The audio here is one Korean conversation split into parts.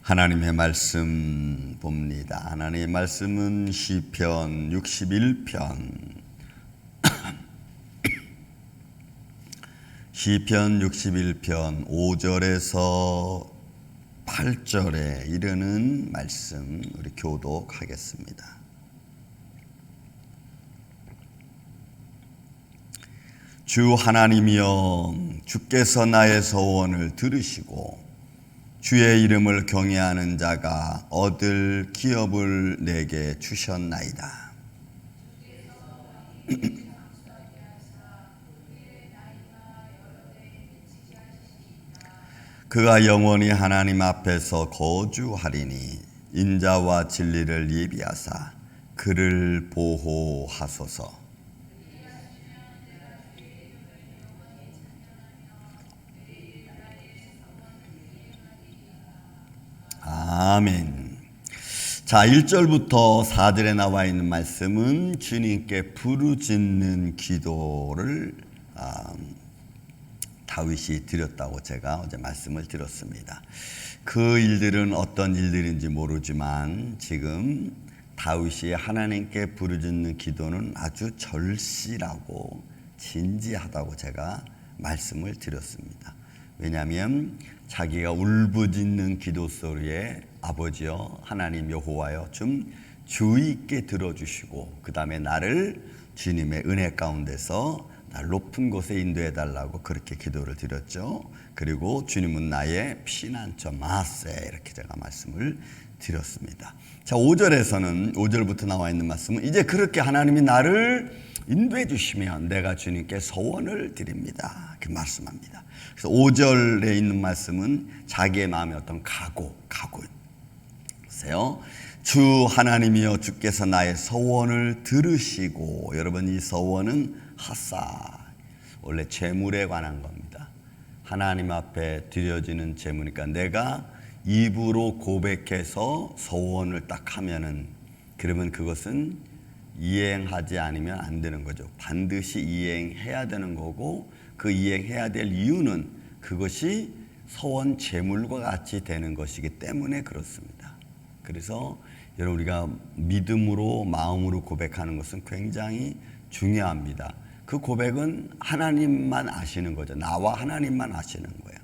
하나님의 말씀 봅니다. 하나님의 말씀은 시편 61편 시편 61편 5절에서 8절에 이르는 말씀 우리 교독하겠습니다. 주 하나님이여, 주께서 나의 서원을 들으시고 주의 이름을 경외하는 자가 얻을 기업을 내게 주셨나이다. 그가 영원히 하나님 앞에서 거주하리니 인자와 진리를 예비하사 그를 보호하소서. 아멘. 자, 1절부터 4절에 나와 있는 말씀은 주님께 부르짖는 기도를 다윗이 드렸다고 제가 어제 말씀을 드렸습니다. 그 일들은 어떤 일들인지 모르지만 지금 다윗이 하나님께 부르짖는 기도는 아주 절실하고 진지하다고 제가 말씀을 드렸습니다. 왜냐하면 자기가 울부짖는 기도 소리에 아버지여 하나님 여호와여 좀 주의 있게 들어주시고 그 다음에 나를 주님의 은혜 가운데서 날 높은 곳에 인도해 달라고 그렇게 기도를 드렸죠. 그리고 주님은 나의 피난처 마세, 이렇게 제가 말씀을 드렸습니다. 자, 5절부터 나와 있는 말씀은 이제 그렇게 하나님이 나를 인도해 주시면 내가 주님께 소원을 드립니다, 그 말씀합니다. 그래서 5절에 있는 말씀은 자기의 마음의 어떤 각오세요. 주 하나님이여, 주께서 나의 소원을 들으시고, 여러분 이 소원은 하사, 원래 재물에 관한 겁니다. 하나님 앞에 드려지는 재물이니까 내가 입으로 고백해서 소원을 딱 하면은 그러면 그것은 이행하지 않으면 안 되는 거죠. 반드시 이행해야 되는 거고, 그 이행해야 될 이유는 그것이 소원 재물과 같이 되는 것이기 때문에 그렇습니다. 그래서 여러분 우리가 믿음으로 마음으로 고백하는 것은 굉장히 중요합니다. 그 고백은 하나님만 아시는 거죠. 나와 하나님만 아시는 거예요.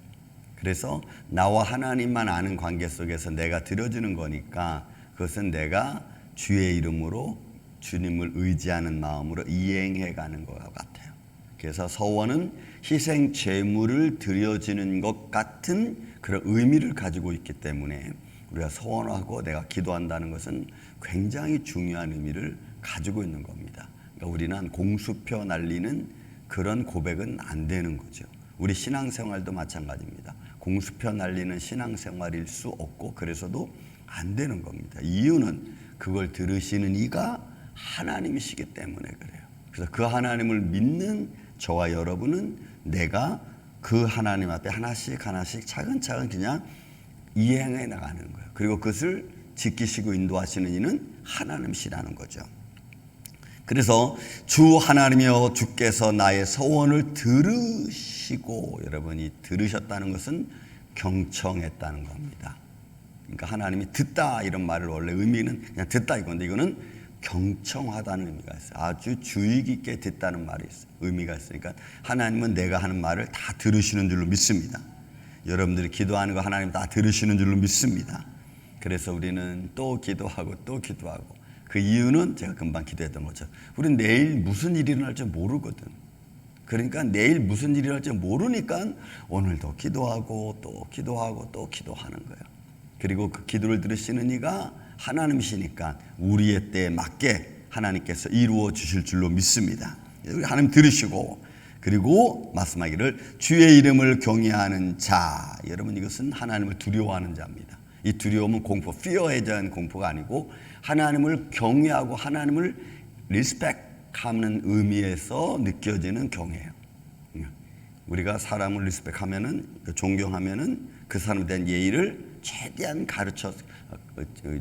그래서 나와 하나님만 아는 관계 속에서 내가 드려주는 거니까 그것은 내가 주의 이름으로 주님을 의지하는 마음으로 이행해 가는 것 같아요. 그래서 서원은 희생 제물을 드려지는 것 같은 그런 의미를 가지고 있기 때문에 우리가 서원하고 내가 기도한다는 것은 굉장히 중요한 의미를 가지고 있는 겁니다. 그러니까 우리는 공수표 날리는 그런 고백은 안 되는 거죠. 우리 신앙생활도 마찬가지입니다. 공수표 날리는 신앙생활일 수 없고 그래서도 안 되는 겁니다. 이유는 그걸 들으시는 이가 하나님이시기 때문에 그래요. 그래서 그 하나님을 믿는 저와 여러분은 내가 그 하나님 앞에 하나씩 차근차근 그냥 이행해 나가는 거예요. 그리고 그것을 지키시고 인도하시는 이는 하나님이시라는 거죠. 그래서 주 하나님이여, 주께서 나의 소원을 들으시고, 여러분이 들으셨다는 것은 경청했다는 겁니다. 그러니까 하나님이 듣다 이런 말을 원래 의미는 그냥 듣다 이건데 이거는 경청하다는 의미가 있어요. 아주 주의 깊게 듣다는 말이 있어요. 의미가 있으니까 하나님은 내가 하는 말을 다 들으시는 줄로 믿습니다. 여러분들이 기도하는 거 하나님 다 들으시는 줄로 믿습니다. 그래서 우리는 또 기도하고 또 기도하고, 그 이유는 제가 금방 기도했던 거죠. 우리는 내일 무슨 일이 일어날지 모르거든. 그러니까 내일 무슨 일이 일어날지 모르니까 오늘도 기도하고 또 기도하고 또 기도하는 거예요. 그리고 그 기도를 들으시는 이가 하나님이시니까 우리의 때에 맞게 하나님께서 이루어 주실 줄로 믿습니다. 하나님 들으시고, 그리고 말씀하기를 주의 이름을 경외하는 자, 여러분 이것은 하나님을 두려워하는 자입니다. 이 두려움은 공포, fear에 대한 공포가 아니고 하나님을 경외하고 하나님을 리스펙하는 의미에서 느껴지는 경외예요. 우리가 사람을 리스펙하면은, 존경하면은 그 사람에 대한 예의를 최대한 가르쳐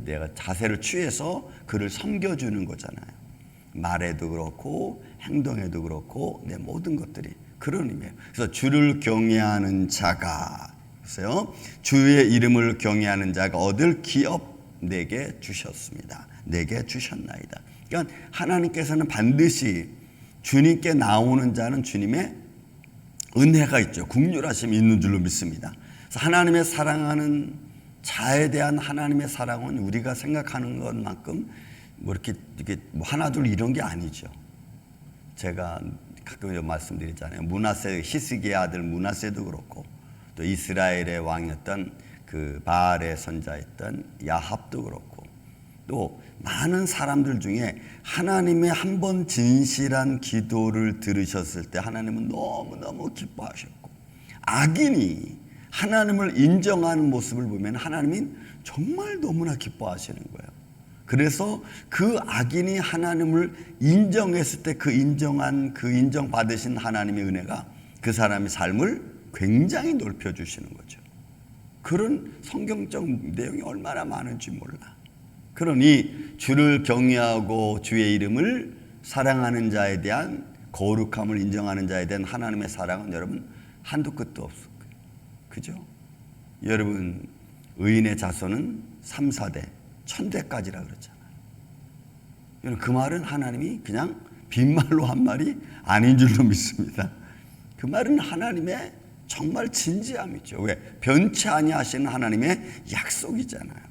내가 자세를 취해서 그를 섬겨주는 거잖아요. 말에도 그렇고 행동에도 그렇고 내 모든 것들이 그런 의미예요. 그래서 주를 경외하는 자가 보세요. 주의 이름을 경외하는 자가 얻을 기업 내게 주셨습니다. 내게 주셨나이다. 그러니까 하나님께서는 반드시 주님께 나오는 자는 주님의 은혜가 있죠. 국률하심이 있는 줄로 믿습니다. 그래서 하나님의 사랑하는 자에 대한 하나님의 사랑은 우리가 생각하는 것만큼 뭐 이렇게 뭐 하나 둘 이런 게 아니죠. 제가 가끔 말씀드리잖아요. 므낫세, 히스기의 아들 므낫세도 그렇고, 또 이스라엘의 왕이었던 그 바알의 선자였던 야합도 그렇고, 또 많은 사람들 중에 하나님의 한 번 진실한 기도를 들으셨을 때 하나님은 너무너무 기뻐하셨고, 악인이 하나님을 인정하는 모습을 보면 하나님이 정말 너무나 기뻐하시는 거예요. 그래서 그 악인이 하나님을 인정했을 때 그 인정받으신 하나님의 은혜가 그 사람의 삶을 굉장히 넓혀주시는 거죠. 그런 성경적 내용이 얼마나 많은지 몰라. 그러니 주를 경외하고 주의 이름을 사랑하는 자에 대한 거룩함을 인정하는 자에 대한 하나님의 사랑은 여러분 한도 끝도 없을 거예요. 그죠? 여러분 의인의 자손은 3, 4대, 1000대까지라 그랬잖아요. 그 말은 하나님이 그냥 빈말로 한 말이 아닌 줄로 믿습니다. 그 말은 하나님의 정말 진지함이죠. 왜? 변치 아니하시는 하나님의 약속이잖아요.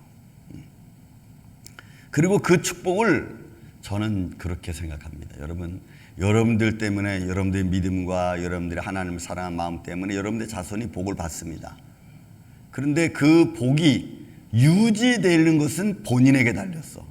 그리고 그 축복을 저는 그렇게 생각합니다. 여러분들 때문에, 여러분들의 믿음과 여러분들의 하나님을 사랑하는 마음 때문에 여러분들의 자손이 복을 받습니다. 그런데 그 복이 유지되는 것은 본인에게 달렸어.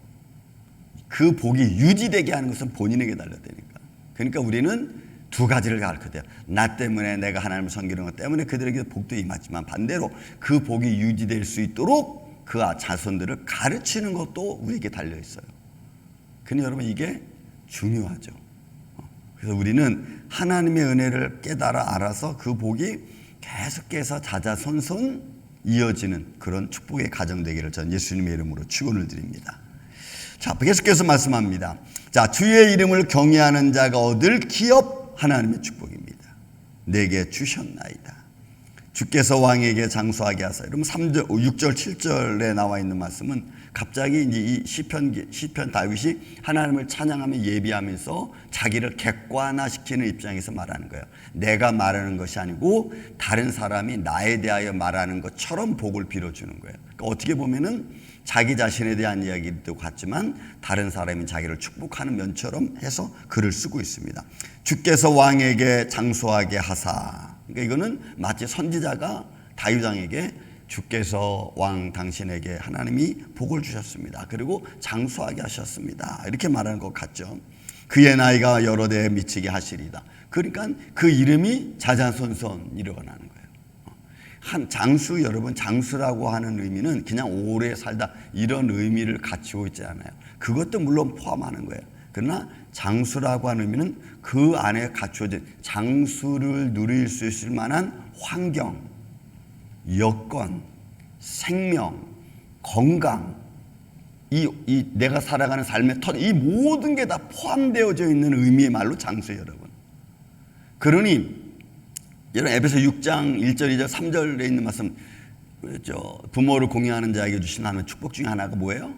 그 복이 유지되게 하는 것은 본인에게 달렸다니까. 그러니까 우리는 두 가지를 가르쳐야 돼요. 나 때문에 내가 하나님을 섬기는 것 때문에 그들에게 복도 임하지만 반대로 그 복이 유지될 수 있도록 그 자손들을 가르치는 것도 우리에게 달려있어요. 그러니 여러분 이게 중요하죠. 그래서 우리는 하나님의 은혜를 깨달아 알아서 그 복이 계속해서 자자손손 이어지는 그런 축복의 가정 되기를 전 예수님의 이름으로 축원을 드립니다. 자, 계속해서 말씀합니다. 자, 주의 이름을 경외하는 자가 얻을 기업 하나님의 축복입니다. 내게 주셨나이다. 주께서 왕에게 장수하게 하사. 여러분 3절, 6절, 7절에 나와 있는 말씀은 갑자기 이제 이 시편 다윗이 하나님을 찬양하며 예비하면서 자기를 객관화시키는 입장에서 말하는 거예요. 내가 말하는 것이 아니고 다른 사람이 나에 대하여 말하는 것처럼 복을 빌어주는 거예요. 그러니까 어떻게 보면은 자기 자신에 대한 이야기도 같지만 다른 사람이 자기를 축복하는 면처럼 해서 글을 쓰고 있습니다. 주께서 왕에게 장수하게 하사. 그러니까 이거는 마치 선지자가 다윗 왕에게 주께서 왕 당신에게 하나님이 복을 주셨습니다. 그리고 장수하게 하셨습니다. 이렇게 말하는 것 같죠. 그의 나이가 여러 대에 미치게 하시리다. 그러니까 그 이름이 자자손손 일어나는 거예요. 한 장수, 여러분 장수라고 하는 의미는 그냥 오래 살다 이런 의미를 갖추고 있지 않아요. 그것도 물론 포함하는 거예요. 그러나 장수라고 하는 의미는 그 안에 갖추어진 장수를 누릴 수 있을 만한 환경, 여건, 생명, 건강, 이 내가 살아가는 삶의 턴, 이 모든 게 다 포함되어져 있는 의미의 말로 장수예요, 여러분. 그러니 여러분 에베소 6장 1절, 2절, 3절에 있는 말씀, 부모를 공경하는 자에게 주신 하나님의 축복 중에 하나가 뭐예요?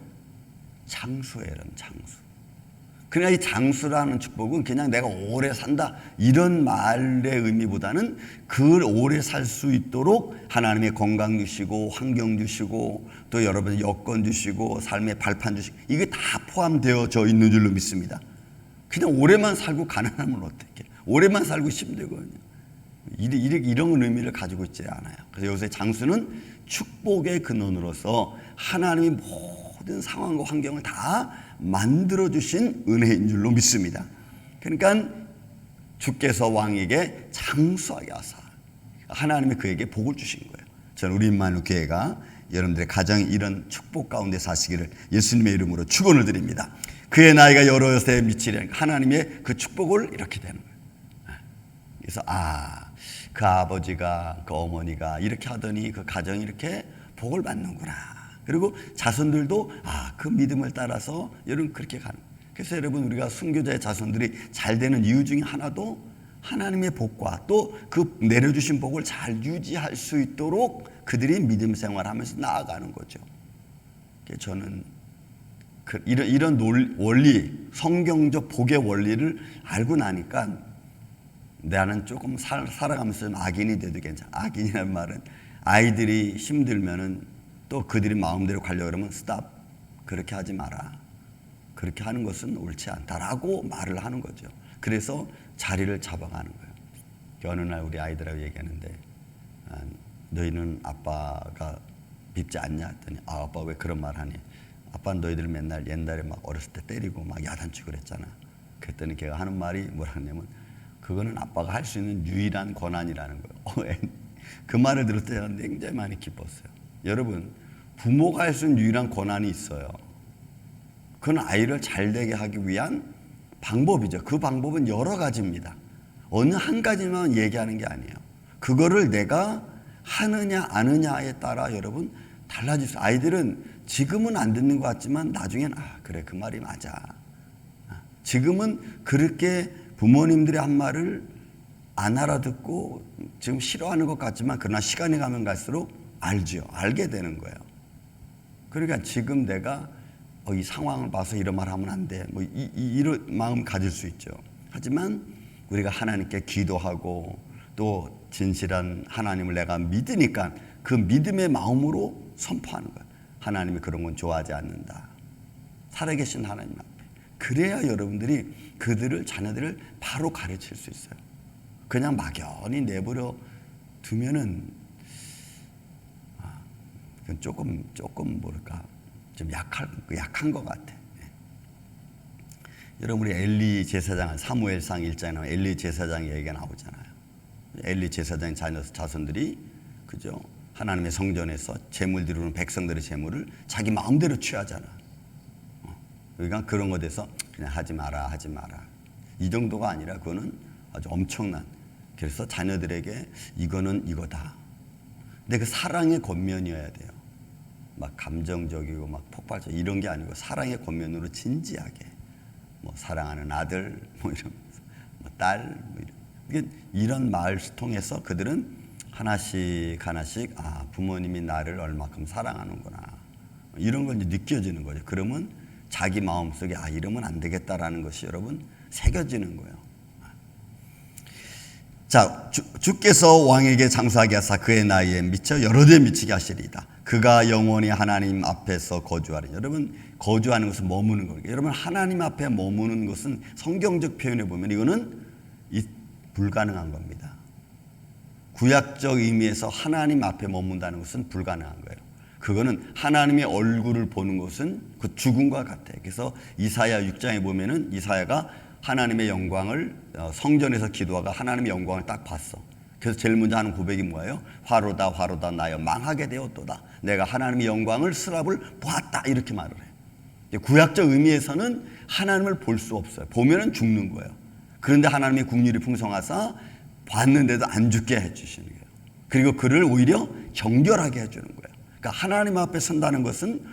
장수예요, 여러분. 장수. 그러니까 이 장수라는 축복은 그냥 내가 오래 산다 이런 말의 의미보다는 그 오래 살 수 있도록 하나님의 건강 주시고 환경 주시고 또 여러분의 여건 주시고 삶의 발판 주시고 이게 다 포함되어져 있는 줄로 믿습니다. 그냥 오래만 살고 가난하면 어떡해? 오래만 살고 힘들거든요. 이런 의미를 가지고 있지 않아요. 그래서 요새 장수는 축복의 근원으로서 하나님이 모든 상황과 환경을 다 만들어주신 은혜인 줄로 믿습니다. 그러니까 주께서 왕에게 장수하게 하사 하나님이 그에게 복을 주신 거예요. 저는 우리 임마누엘 교회가 여러분들의 가정이 이런 축복 가운데 사시기를 예수님의 이름으로 축원을 드립니다. 그의 나이가 여러 세에 미치려니까 하나님의 그 축복을 이렇게 되는 거예요. 그래서 그 아버지가 그 어머니가 이렇게 하더니 그 가정이 이렇게 복을 받는구나. 그리고 자손들도 그 믿음을 따라서 여러분 그렇게 가는 거예요. 그래서 여러분 우리가 순교자의 자손들이 잘 되는 이유 중에 하나도 하나님의 복과 또 그 내려주신 복을 잘 유지할 수 있도록 그들이 믿음 생활하면서 나아가는 거죠. 저는 이런 원리, 성경적 복의 원리를 알고 나니까 나는 조금 살아가면서 악인이 돼도 괜찮아. 악인이라는 말은 아이들이 힘들면은 또 그들이 마음대로 가려고 그러면 스탑, 그렇게 하지 마라. 그렇게 하는 것은 옳지 않다라고 말을 하는 거죠. 그래서 자리를 잡아가는 거예요. 어느 날 우리 아이들하고 얘기하는데 너희는 아빠가 밉지 않냐 했더니 아빠 왜 그런 말 하니? 아빠는 너희들 맨날 옛날에 막 어렸을 때 때리고 막 야단치고 그랬잖아. 그랬더니 걔가 하는 말이 뭐라 하냐면 그거는 아빠가 할 수 있는 유일한 권한이라는 거예요. 그 말을 들을 때 저는 굉장히 많이 기뻤어요. 여러분, 부모가 할 수 있는 유일한 권한이 있어요. 그건 아이를 잘되게 하기 위한 방법이죠. 그 방법은 여러 가지입니다. 어느 한 가지만 얘기하는 게 아니에요. 그거를 내가 하느냐 안 하느냐에 따라 여러분 달라질 수. 아이들은 지금은 안 듣는 것 같지만 나중엔 그래 그 말이 맞아. 지금은 그렇게 부모님들의 한 말을 안 알아듣고 지금 싫어하는 것 같지만 그러나 시간이 가면 갈수록 알죠. 알게 되는 거예요. 그러니까 지금 내가 이 상황을 봐서 이런 말 하면 안 돼. 이런 마음 가질 수 있죠. 하지만 우리가 하나님께 기도하고 또 진실한 하나님을 내가 믿으니까 그 믿음의 마음으로 선포하는 거예요. 하나님이 그런 건 좋아하지 않는다. 살아계신 하나님 앞에. 그래야 여러분들이 그들을 자녀들을 바로 가르칠 수 있어요. 그냥 막연히 내버려 두면은 조금 뭐랄까 좀 약한 것 같아. 여러분 우리 엘리 제사장 사무엘상 1장에 나오면 엘리 제사장 얘기가 나오잖아요. 엘리 제사장 자손들이 그죠? 하나님의 성전에서 제물 드리는 백성들의 제물을 자기 마음대로 취하잖아. 그러니까 그런 것에 대해서 그냥 하지 마라. 이 정도가 아니라 그거는 아주 엄청난. 그래서 자녀들에게 이거는 이거다. 근데 그 사랑의 권면이어야 돼요. 막 감정적이고 막 폭발적 이런 게 아니고 사랑의 권면으로 진지하게 뭐 사랑하는 아들 뭐 이러면서 뭐 딸 뭐 이런 말을 통해서 그들은 하나씩 부모님이 나를 얼마큼 사랑하는구나 이런 걸 이제 느껴지는 거죠. 그러면 자기 마음속에 이러면 안 되겠다라는 것이 여러분 새겨지는 거예요. 자, 주께서 왕에게 장수하게 하사 그의 나이에 미쳐 여러 대 미치게 하시리이다. 그가 영원히 하나님 앞에서 거주하리니. 여러분 거주하는 것은 머무는 거예요. 여러분 하나님 앞에 머무는 것은 성경적 표현에 보면 이거는 불가능한 겁니다. 구약적 의미에서 하나님 앞에 머문다는 것은 불가능한 거예요. 그거는 하나님의 얼굴을 보는 것은 그 죽음과 같아요. 그래서 이사야 6장에 보면은 이사야가 하나님의 영광을 성전에서 기도하가 하나님의 영광을 딱 봤어. 그래서 제일 먼저 하는 고백이 뭐예요? 화로다 나여 망하게 되었도다. 내가 하나님의 영광을 스랍을 보았다 이렇게 말을 해요. 구약적 의미에서는 하나님을 볼 수 없어요. 보면은 죽는 거예요. 그런데 하나님의 국률이 풍성하사 봤는데도 안 죽게 해주시는 거예요. 그리고 그를 오히려 정결하게 해주는 거예요. 그러니까 하나님 앞에 선다는 것은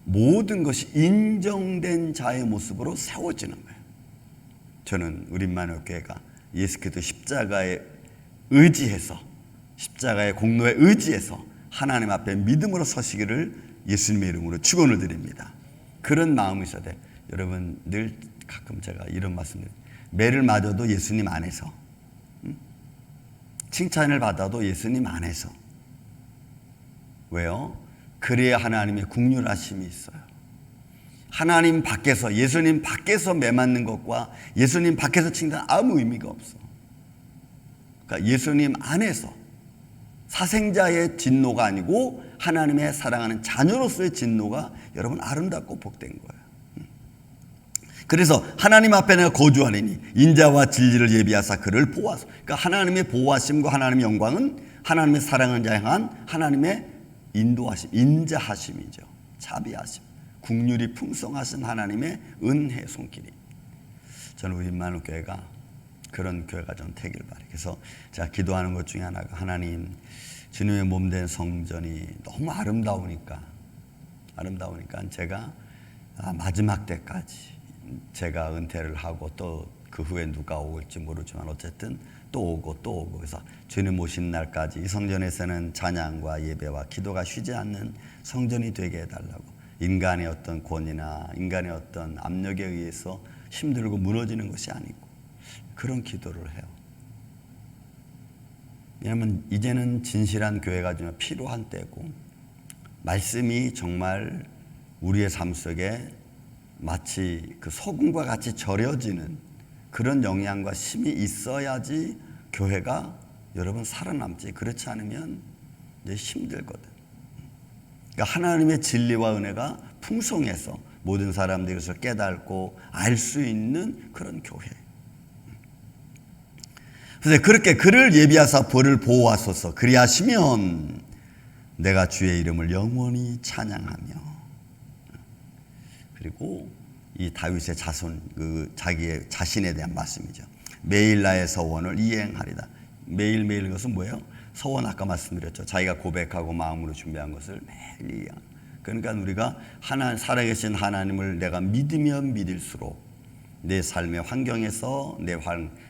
모든 것이 인정된 자의 모습으로 세워지는 거예요. 저는 우리 임마누엘 교회가 예수 그리스도 십자가에 의지해서 십자가의 공로에 의지해서 하나님 앞에 믿음으로 서시기를 예수님의 이름으로 축원을 드립니다. 그런 마음이 있어야 돼. 여러분 늘 가끔 제가 이런 말씀을 매를 맞아도 예수님 안에서 칭찬을 받아도 예수님 안에서. 왜요? 그래야 하나님의 국률하심이 있어요. 하나님 밖에서 예수님 밖에서 매맞는 것과 예수님 밖에서 칭찬 아무 의미가 없어. 그러니까 예수님 안에서 사생자의 진노가 아니고 하나님의 사랑하는 자녀로서의 진노가 여러분 아름답고 복된 거예요. 그래서 하나님 앞에 내가 거주하리니 인자와 진리를 예비하사 그를 보호하소. 그러니까 하나님의 보호하심과 하나님의 영광은 하나님의 사랑하는 자에 향한 하나님의 인도하심, 인자하심이죠. 자비하심, 국률이 풍성하신 하나님의 은혜 손길이. 저는 우리 임마누엘 교회가 그런 교회가 좀 되길 바라요. 그래서 제가 기도하는 것 중에 하나가 하나님 주님의 몸된 성전이 너무 아름다우니까 제가 마지막 때까지 제가 은퇴를 하고 또 그 후에 누가 올지 모르지만 어쨌든 또 오고 또 오고. 그래서 주님 오신 날까지 이 성전에서는 찬양과 예배와 기도가 쉬지 않는 성전이 되게 해달라고. 인간의 어떤 권위나 인간의 어떤 압력에 의해서 힘들고 무너지는 것이 아니고 그런 기도를 해요. 왜냐하면 이제는 진실한 교회가 좀 필요한 때고, 말씀이 정말 우리의 삶 속에 마치 그 소금과 같이 절여지는 그런 영향과 힘이 있어야지 교회가 여러분 살아남지. 그렇지 않으면 이제 힘들거든. 그러니까 하나님의 진리와 은혜가 풍성해서 모든 사람들이 그것을 깨닫고 알 수 있는 그런 교회. 그래서 그렇게 그를 예비하사 벌을 보호하소서. 그리하시면 내가 주의 이름을 영원히 찬양하며. 그리고 이 다윗의 자손, 그 자기의 자신에 대한 말씀이죠. 매일 나의 서원을 이행하리다. 매일매일 것은 뭐예요? 서원, 아까 말씀드렸죠. 자기가 고백하고 마음으로 준비한 것을 매일 이행. 그러니까 우리가 살아계신 하나님을 내가 믿으면 믿을수록 내 삶의 환경에서, 내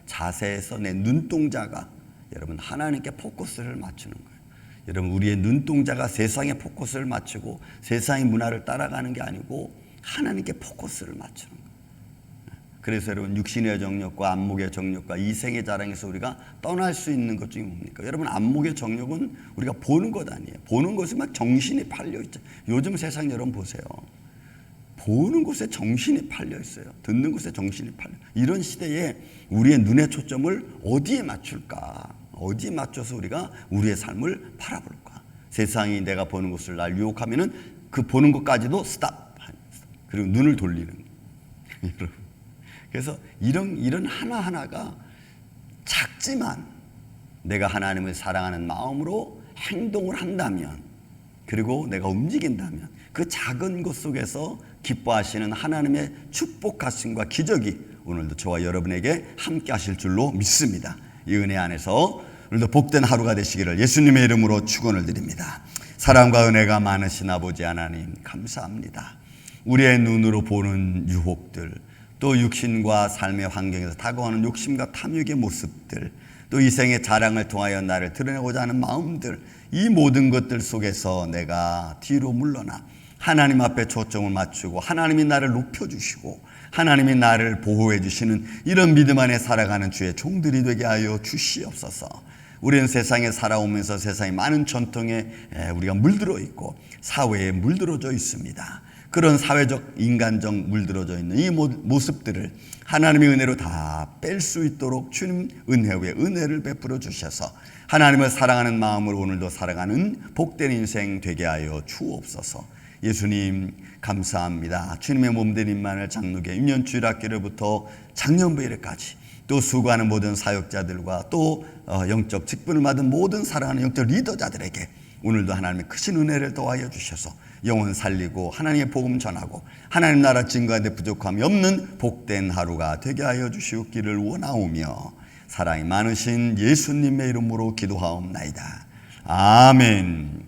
자세에서 내 눈동자가 여러분 하나님께 포커스를 맞추는 거예요. 여러분, 우리의 눈동자가 세상에 포커스를 맞추고 세상의 문화를 따라가는 게 아니고 하나님께 포커스를 맞추는 거예요. 그래서 여러분, 육신의 정욕과 안목의 정욕과 이생의 자랑에서 우리가 떠날 수 있는 것 중에 뭡니까? 여러분, 안목의 정욕은 우리가 보는 것 아니에요. 보는 것에 막 정신이 팔려 있죠. 요즘 세상 여러분 보세요. 보는 곳에 정신이 팔려 있어요. 듣는 곳에 정신이 팔려. 이런 시대에 우리의 눈의 초점을 어디에 맞출까? 어디에 맞춰서 우리가 우리의 삶을 바라볼까? 세상이 내가 보는 것을 날 유혹하면은 그 보는 것까지도 스탑. 그리고 눈을 돌리는. 여러분. 그래서 이런 하나하나가 작지만 내가 하나님을 사랑하는 마음으로 행동을 한다면, 그리고 내가 움직인다면 그 작은 것 속에서 기뻐하시는 하나님의 축복하심과 기적이 오늘도 저와 여러분에게 함께 하실 줄로 믿습니다. 이 은혜 안에서 오늘도 복된 하루가 되시기를 예수님의 이름으로 축원을 드립니다. 사랑과 은혜가 많으신 아버지 하나님, 감사합니다. 우리의 눈으로 보는 유혹들, 또 육신과 삶의 환경에서 다가오는 욕심과 탐욕의 모습들, 또 이생의 자랑을 통하여 나를 드러내고자 하는 마음들, 이 모든 것들 속에서 내가 뒤로 물러나 하나님 앞에 초점을 맞추고 하나님이 나를 높여주시고 하나님이 나를 보호해 주시는 이런 믿음 안에 살아가는 주의 종들이 되게 하여 주시옵소서. 우리는 세상에 살아오면서 세상의 많은 전통에 우리가 물들어 있고 사회에 물들어져 있습니다. 그런 사회적, 인간적 물들어져 있는 이 모습들을 하나님의 은혜로 다 뺄 수 있도록 주님 은혜 위에 은혜를 베풀어 주셔서 하나님을 사랑하는 마음으로 오늘도 살아가는 복된 인생 되게 하여 주옵소서. 예수님 감사합니다. 주님의 몸된 임마누엘 장로교 임년주일학교로부터 작년부일까지 또 수고하는 모든 사역자들과 또 영적 직분을 받은 모든 사랑하는 영적 리더자들에게 오늘도 하나님의 크신 은혜를 더하여 주셔서 영혼 살리고 하나님의 복음 전하고 하나님 나라 증거하는 데 부족함이 없는 복된 하루가 되게 하여 주시옵기를 원하오며 사랑이 많으신 예수님의 이름으로 기도하옵나이다. 아멘.